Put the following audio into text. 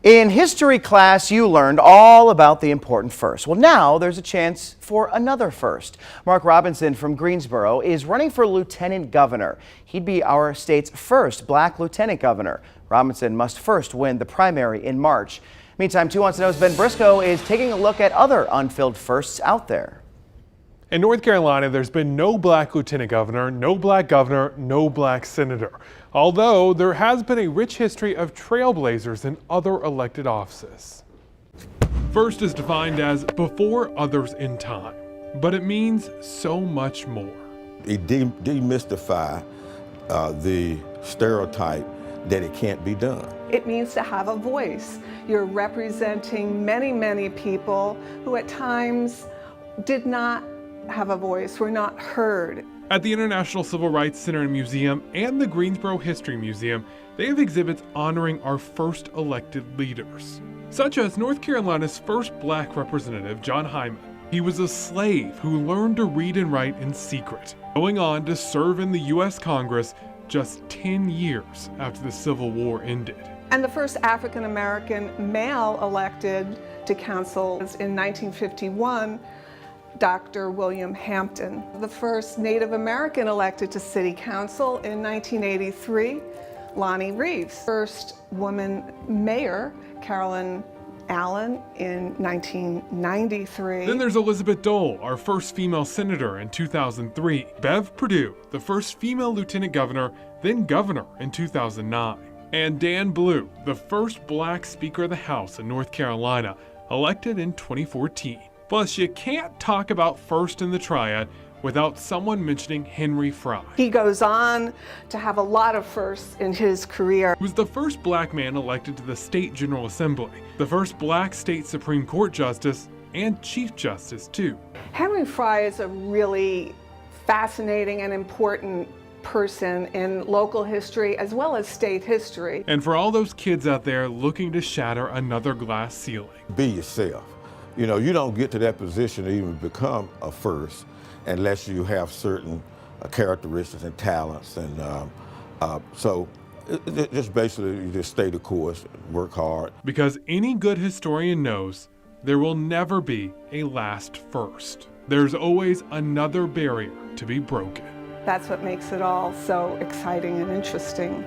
In history class, you learned all about the important first. Well, now there's a chance for another first. Mark Robinson from Greensboro is running for lieutenant governor. He'd be our state's first black lieutenant governor. Robinson must first win the primary in March. Meantime, 2 Wants to Know's Ben Briscoe is taking a look at other unfilled firsts out there. In North Carolina, there's been no black lieutenant governor, no black senator. Although there has been a rich history of trailblazers in other elected offices. First is defined as before others in time, but it means so much more. It demystify the stereotype that it can't be done. It means to have a voice. You're representing many, many people who at times did not have a voice, were not heard. At the International Civil Rights Center and Museum and the Greensboro History Museum, they have exhibits honoring our first elected leaders, such as North Carolina's first black representative, John Hyman. He was a slave who learned to read and write in secret, going on to serve in the U.S. Congress just 10 years after the Civil War ended. And the first African American male elected to council was in 1951, Dr. William Hampton. The first Native American elected to city council in 1983, Lonnie Reeves. First woman mayor, Carolyn Allen, in 1993. Then there's Elizabeth Dole, our first female senator in 2003. Bev Perdue, the first female lieutenant governor, then governor in 2009. And Dan Blue, the first black Speaker of the House in North Carolina, elected in 2014. Plus, you can't talk about first in the triad without someone mentioning Henry Fry. He goes on to have a lot of firsts in his career. He was the first black man elected to the State General Assembly, the first black state Supreme Court justice, and Chief Justice, too. Henry Fry is a really fascinating and important person in local history as well as state history. And for all those kids out there looking to shatter another glass ceiling, Be yourself. You know, you don't get to that position to even become a first unless you have certain characteristics and talents. And so just basically you just stay the course, work hard. Because any good historian knows there will never be a last first. There's always another barrier to be broken. That's what makes it all so exciting and interesting.